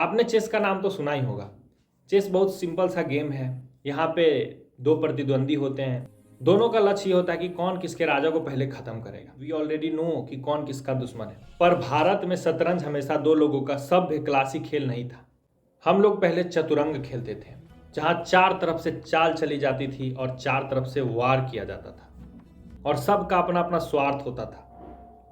आपने चेस का नाम तो सुना ही होगा। चेस बहुत सिंपल सा गेम है। यहाँ पे दो प्रतिद्वंदी होते हैं। दोनों का लक्ष्य ये होता है कि कौन किसके राजा को पहले खत्म करेगा। वी ऑलरेडी नो कि कौन किसका दुश्मन है। पर भारत में शतरंज हमेशा दो लोगों का सभ्य क्लासिक खेल नहीं था। हम लोग पहले चतुरंग खेलते थे, जहाँ चार तरफ से चाल चली जाती थी और चार तरफ से वार किया जाता था और सबका अपना अपना स्वार्थ होता था।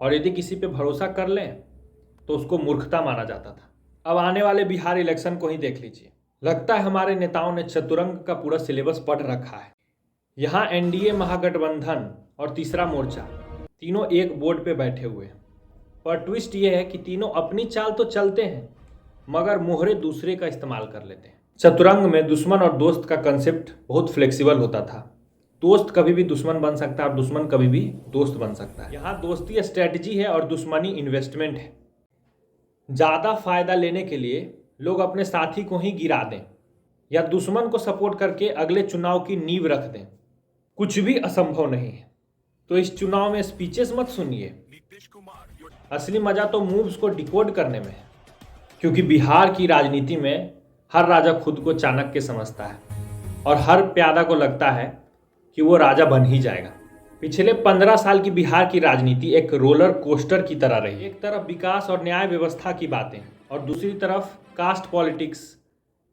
और यदि किसी पे भरोसा कर लें तो उसको मूर्खता माना जाता था। अब आने वाले बिहार इलेक्शन को ही देख लीजिए। लगता है हमारे नेताओं ने चतुरंग का पूरा सिलेबस पढ़ रखा है। यहाँ एनडीए, महागठबंधन और तीसरा मोर्चा तीनों एक बोर्ड पे बैठे हुए हैं। पर ट्विस्ट ये है कि तीनों अपनी चाल तो चलते हैं मगर मोहरे दूसरे का इस्तेमाल कर लेते हैं। चतुरंग में दुश्मन और दोस्त का कंसेप्ट बहुत फ्लेक्सिबल होता था। दोस्त कभी भी दुश्मन बन सकता है और दुश्मन कभी भी दोस्त बन सकता है। यहाँ दोस्ती स्ट्रेटजी है और दुश्मनी इन्वेस्टमेंट है। ज़्यादा फायदा लेने के लिए लोग अपने साथी को ही गिरा दें या दुश्मन को सपोर्ट करके अगले चुनाव की नींव रख दें। कुछ भी असंभव नहीं है। तो इस चुनाव में स्पीचेस मत सुनिए, असली मजा तो मूव्स को डिकोड करने में है। क्योंकि बिहार की राजनीति में हर राजा खुद को चाणक्य समझता है और हर प्यादा को लगता है कि वो राजा बन ही जाएगा। पिछले 15 साल की बिहार की राजनीति एक रोलर कोस्टर की तरह रही। एक तरफ विकास और न्याय व्यवस्था की बातें और दूसरी तरफ कास्ट पॉलिटिक्स,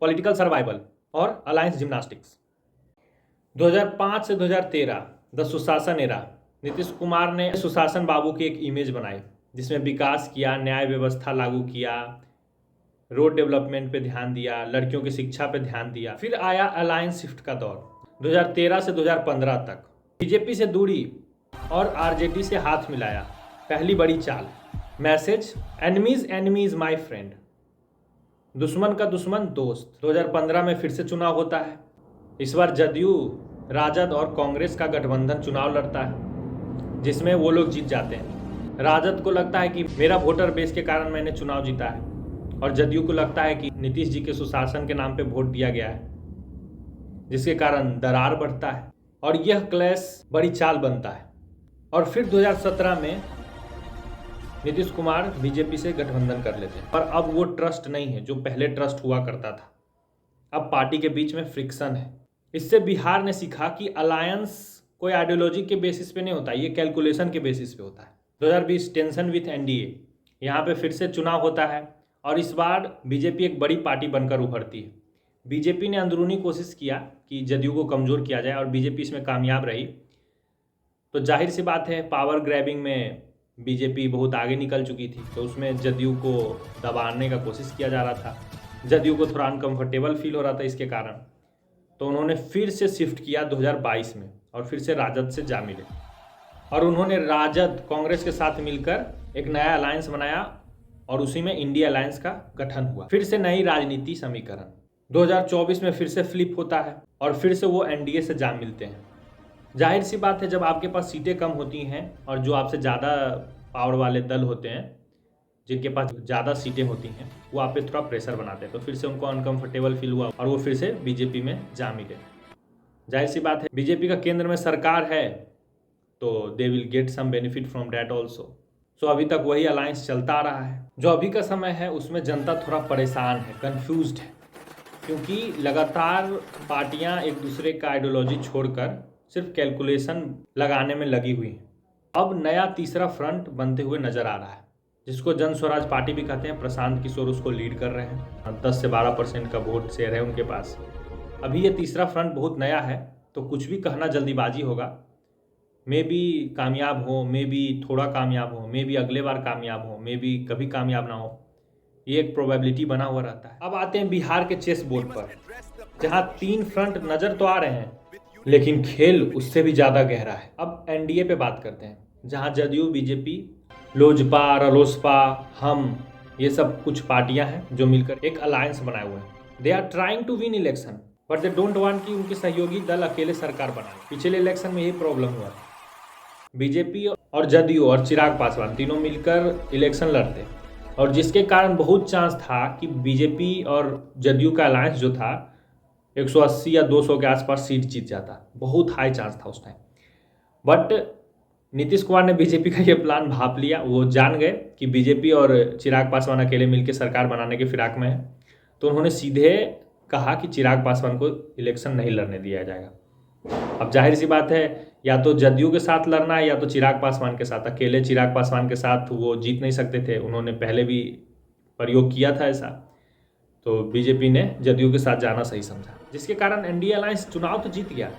पॉलिटिकल सर्वाइवल और अलायंस जिम्नास्टिक्स। 2005 से 2013 द सुशासन एरा। नीतीश कुमार ने सुशासन बाबू की एक इमेज बनाई जिसमें विकास किया, न्याय व्यवस्था लागू किया, रोड डेवलपमेंट पे ध्यान दिया, लड़कियों की शिक्षा पे ध्यान दिया। फिर आया अलायंस शिफ्ट का दौर 2013 से 2015 तक। बीजेपी से दूरी और आरजेडी से हाथ मिलाया। पहली बड़ी चाल, message enemies enemies my friend, दुश्मन का दुश्मन दोस्त। 2015 में फिर से चुनाव होता है। इस बार जदयू, राजद और कांग्रेस का गठबंधन चुनाव लड़ता है जिसमें वो लोग जीत जाते हैं। राजद को लगता है कि मेरा वोटर बेस के कारण मैंने चुनाव जीता है और जदयू को लगता है कि नीतीश जी के सुशासन के नाम पे वोट दिया गया है, जिसके कारण दरार बढ़ता है और यह क्लैश बड़ी चाल बनता है। और फिर 2017 में नीतीश कुमार बीजेपी से गठबंधन कर लेते हैं। पर अब वो ट्रस्ट नहीं है जो पहले ट्रस्ट हुआ करता था। अब पार्टी के बीच में फ्रिक्शन है। इससे बिहार ने सीखा कि अलायंस कोई आइडियोलॉजी के बेसिस पे नहीं होता, ये कैलकुलेशन के बेसिस पे होता है। 2020 टेंशन विथ एनडीए, यहाँ पे फिर से चुनाव होता है और इस बार बीजेपी एक बड़ी पार्टी बनकर उभरती है। बीजेपी ने अंदरूनी कोशिश किया कि जदयू को कमज़ोर किया जाए और बीजेपी इसमें कामयाब रही। तो जाहिर सी बात है पावर ग्रैबिंग में बीजेपी बहुत आगे निकल चुकी थी, तो उसमें जदयू को दबाने का कोशिश किया जा रहा था। जदयू को थोड़ा अनकम्फर्टेबल फील हो रहा था इसके कारण, तो उन्होंने फिर से शिफ्ट किया 2022 में और फिर से राजद से जा मिले और उन्होंने राजद कांग्रेस के साथ मिलकर एक नया अलायंस बनाया और उसी में इंडिया अलायंस का गठन हुआ। फिर से नई राजनीति समीकरण 2024 में फिर से फ्लिप होता है और फिर से वो एनडीए से जा मिलते हैं। जाहिर सी बात है जब आपके पास सीटें कम होती हैं और जो आपसे ज़्यादा पावर वाले दल होते हैं, जिनके पास ज़्यादा सीटें होती हैं, वो आप पे थोड़ा प्रेशर बनाते हैं। तो फिर से उनको अनकंफर्टेबल फील हुआ और वो फिर से बीजेपी में जा मिले। जाहिर सी बात है बीजेपी का केंद्र में सरकार है तो they will get some benefit from that also. So अभी तक वही अलायंस चलता आ रहा है। जो अभी का समय है उसमें जनता थोड़ा परेशान है, कन्फ्यूज्ड है, क्योंकि लगातार पार्टियां एक दूसरे का आइडियोलॉजी छोड़कर सिर्फ कैलकुलेशन लगाने में लगी हुई हैं। अब नया तीसरा फ्रंट बनते हुए नजर आ रहा है, जिसको जन स्वराज पार्टी भी कहते हैं। प्रशांत किशोर उसको लीड कर रहे हैं, 10 से 12% का वोट शेयर है उनके पास। अभी ये तीसरा फ्रंट बहुत नया है, तो कुछ भी कहना जल्दीबाजी होगा। मे बी कामयाब हो, मे बी थोड़ा कामयाब हो, मे बी अगले बार कामयाब हो, मे बी कभी कामयाब ना हो, ये एक प्रोबेबिलिटी बना हुआ रहता है। अब आते हैं बिहार के चेस बोर्ड पर, जहां 3 फ्रंट नजर तो आ रहे हैं लेकिन खेल उससे भी ज़्यादा गहरा है। अब एनडीए पे बात करते हैं, जहां जदयू, बीजेपी, लोजपा, रालोसपा, हम, ये सब कुछ पार्टियां हैं जो मिलकर एक अलायंस बनाए हुए हैं। They are trying to win election but they don't want कि उनके सहयोगी दल अकेले सरकार बनाए। पिछले इलेक्शन में यही प्रॉब्लम हुआ था। बीजेपी और जदयू और चिराग पासवान तीनों मिलकर इलेक्शन लड़ते और जिसके कारण बहुत चांस था कि बीजेपी और जदयू का अलायंस जो था 180 या 200 के आसपास सीट जीत जाता। बहुत हाई चांस था उस टाइम। बट नीतीश कुमार ने बीजेपी का ये प्लान भाप लिया। वो जान गए कि बीजेपी और चिराग पासवान अकेले मिलकर सरकार बनाने के फिराक में है, तो उन्होंने सीधे कहा कि चिराग पासवान को इलेक्शन नहीं लड़ने दिया जाएगा। अब जाहिर सी बात है, या तो जदयू के साथ लड़ना है या तो चिराग पासवान के साथ। अकेले चिराग पासवान के साथ वो जीत नहीं सकते थे, उन्होंने पहले भी प्रयोग किया था ऐसा। तो बीजेपी ने जदयू के साथ जाना सही समझा, जिसके कारण एनडीए अलायंस चुनाव तो जीत गया,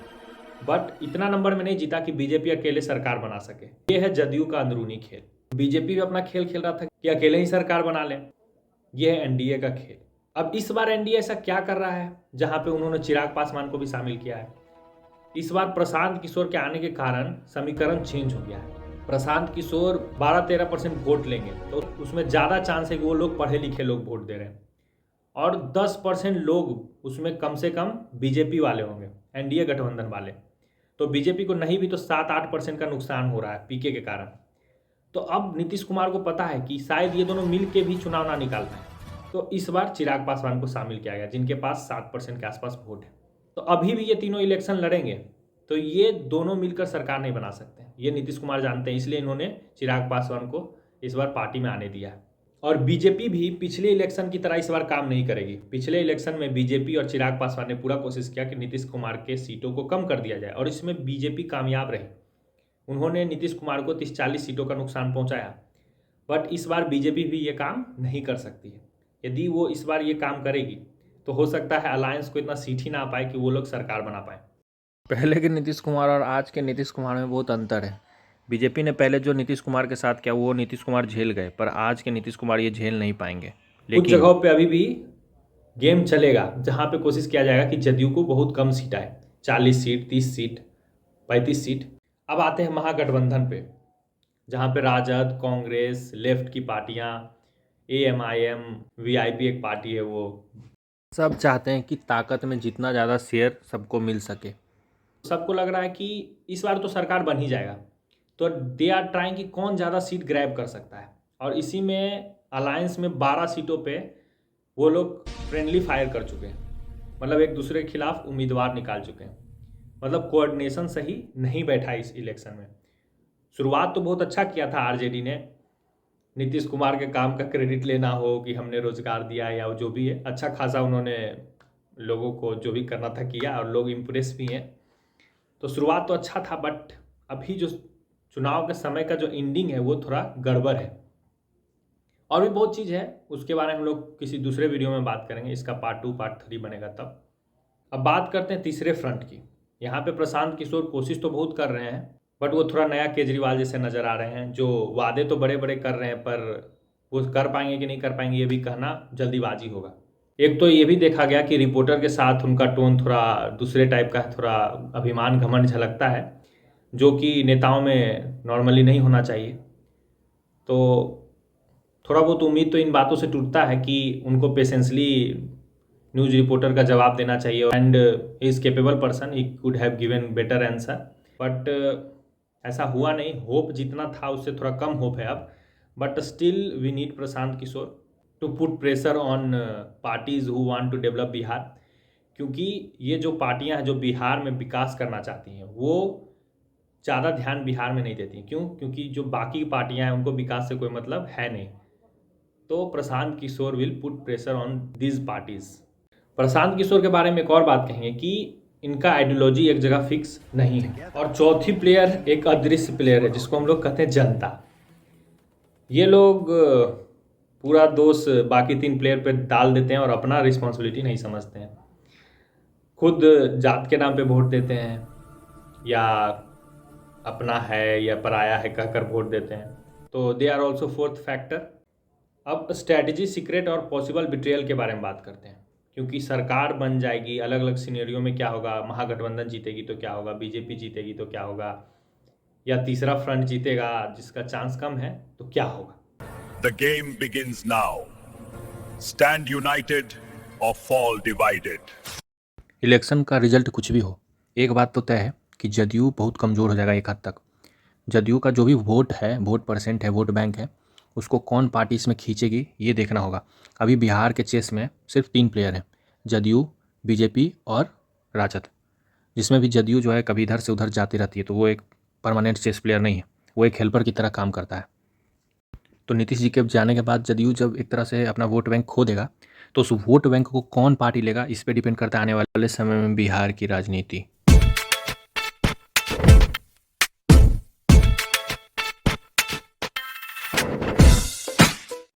बट इतना नंबर में नहीं जीता कि बीजेपी अकेले सरकार बना सके। ये है जदयू का अंदरूनी खेल। बीजेपी भी अपना खेल खेल रहा था कि अकेले ही सरकार बना लें। यह है एनडीए का खेल। अब इस बार एनडीए ऐसा क्या कर रहा है जहां पे उन्होंने चिराग पासवान को भी शामिल किया है? इस बार प्रशांत किशोर के आने के कारण समीकरण चेंज हो गया है। प्रशांत किशोर 12-13% वोट लेंगे तो उसमें ज़्यादा चांस है कि वो लोग पढ़े लिखे लोग वोट दे रहे हैं, और 10% लोग उसमें कम से कम बीजेपी वाले होंगे, एनडीए गठबंधन वाले। तो बीजेपी को नहीं भी तो 7-8% का नुकसान हो रहा है पीके के कारण। तो अब नीतीश कुमार को पता है कि शायद ये दोनों मिल के भी चुनाव ना निकाल पाए, तो इस बार चिराग पासवान को शामिल किया गया, जिनके पास 7% के आसपास वोट है। तो अभी भी ये तीनों इलेक्शन लड़ेंगे तो ये दोनों मिलकर सरकार नहीं बना सकते, ये नीतीश कुमार जानते हैं, इसलिए इन्होंने चिराग पासवान को इस बार पार्टी में आने दिया है। और बीजेपी भी पिछले इलेक्शन की तरह इस बार काम नहीं करेगी। पिछले इलेक्शन में बीजेपी और चिराग पासवान ने पूरा कोशिश किया कि नीतीश कुमार के सीटों को कम कर दिया जाए, और इसमें बीजेपी कामयाब रही। उन्होंने नीतीश कुमार को 30-40 सीटों का नुकसान पहुंचाया, बट इस बार बीजेपी भी ये काम नहीं कर सकती है। यदि वो इस बार ये काम करेगी तो हो सकता है अलायंस को इतना सीट ही ना पाए कि वो लोग सरकार बना पाए। पहले के नीतीश कुमार और आज के नीतीश कुमार में बहुत अंतर है। बीजेपी ने पहले जो नीतीश कुमार के साथ किया वो नीतीश कुमार झेल गए, पर आज के नीतीश कुमार ये झेल नहीं पाएंगे। कुछ लेकिन जगहों पे अभी भी गेम चलेगा जहां पे कोशिश किया जाएगा कि जदयू को बहुत कम सीट आए, 40 सीट, 30 सीट, 35 सीट। अब आते हैं महागठबंधन पे, जहां पे राजद, कांग्रेस, लेफ्ट की पार्टियां, एएमआईएम, वीआईपी एक पार्टी है, वो सब चाहते हैं कि ताकत में जितना ज़्यादा शेयर सबको मिल सके। सबको लग रहा है कि इस बार तो सरकार बन ही जाएगा, तो दे आर ट्राइंग कि कौन ज़्यादा सीट ग्रैब कर सकता है। और इसी में अलायंस में 12 सीटों पे वो लोग फ्रेंडली फायर कर चुके हैं, मतलब एक दूसरे के खिलाफ उम्मीदवार निकाल चुके हैं। मतलब कोऑर्डिनेशन सही नहीं बैठा इस इलेक्शन में। शुरुआत तो बहुत अच्छा किया था आरजेडी ने, नीतीश कुमार के काम का क्रेडिट लेना हो कि हमने रोजगार दिया या जो भी है, अच्छा खासा उन्होंने लोगों को जो भी करना था किया और लोग इम्प्रेस भी हैं। तो शुरुआत तो अच्छा था, बट अभी जो चुनाव के समय का जो एंडिंग है वो थोड़ा गड़बड़ है। और भी बहुत चीज़ है, उसके बारे में हम लोग किसी दूसरे वीडियो में बात करेंगे, इसका पार्ट 2 पार्ट 3 बनेगा तब। अब बात करते हैं तीसरे फ्रंट की। यहाँ पे प्रशांत किशोर कोशिश तो बहुत कर रहे हैं, बट वो थोड़ा नया केजरीवाल जैसे नज़र आ रहे हैं, जो वादे तो बड़े बड़े कर रहे हैं पर वो कर पाएंगे कि नहीं कर पाएंगे ये भी कहना जल्दीबाजी होगा। एक तो ये भी देखा गया कि रिपोर्टर के साथ उनका टोन थोड़ा दूसरे टाइप का है, थोड़ा अभिमान घमंड झलकता है, जो कि नेताओं में नॉर्मली नहीं होना चाहिए। तो थोड़ा बहुत उम्मीद तो इन बातों से टूटता है कि उनको पेशेंसली न्यूज़ रिपोर्टर का जवाब देना चाहिए, and he is capable person, he could have given better answer, but ऐसा हुआ नहीं। होप जितना था उससे थोड़ा कम होप है अब, but still we need Prashant Kishor to put pressure on parties who want to develop Bihar, क्योंकि ये जो पार्टियां हैं जो बिहार में विकास करना चाहती हैं वो ज़्यादा ध्यान बिहार में नहीं देती। क्यों? क्योंकि जो बाकी पार्टियां हैं उनको विकास से कोई मतलब है नहीं। तो Prashant Kishor will put pressure on this parties. Prashant Kishor के बारे में एक और बात कहेंगे कि इनका आइडियोलॉजी एक जगह फिक्स नहीं है। और चौथी प्लेयर एक अदृश्य प्लेयर है जिसको हम लोग कहते हैं जनता। ये लोग पूरा दोष बाकी 3 प्लेयर पे डाल देते हैं और अपना रिस्पॉन्सिबिलिटी नहीं समझते हैं। खुद जात के नाम पे वोट देते हैं, या अपना है या पराया है कहकर वोट देते हैं। तो they are also fourth factor. अब स्ट्रैटेजी, सीक्रेट और पॉसिबल बिट्रेयल के बारे में बात करते हैं, क्योंकि सरकार बन जाएगी, अलग अलग सिनेरियो में क्या होगा, महागठबंधन जीतेगी तो क्या होगा, बीजेपी जीतेगी तो क्या होगा, या तीसरा फ्रंट जीतेगा जिसका चांस कम है तो क्या होगा। The game begins now. Stand united or fall divided. Election का रिजल्ट कुछ भी हो, एक बात तो तय है कि जदयू बहुत कमज़ोर हो जाएगा एक हद तक। जदयू का जो भी वोट है, वोट परसेंट है, वोट बैंक है, उसको कौन पार्टी इसमें खींचेगी ये देखना होगा। अभी बिहार के चेस में सिर्फ 3 प्लेयर हैं, जदयू, बीजेपी और राजद, जिसमें भी जदयू जो है कभी इधर से उधर जाती रहती है, तो वो एक परमानेंट चेस प्लेयर नहीं है, वो एक हेल्पर की तरह काम करता है। तो नीतीश जी के जाने के बाद जदयू जब एक तरह से अपना वोट बैंक खो देगा तो उस वोट बैंक को कौन पार्टी लेगा, इस पे डिपेंड करता है आने वाले समय में बिहार की राजनीति।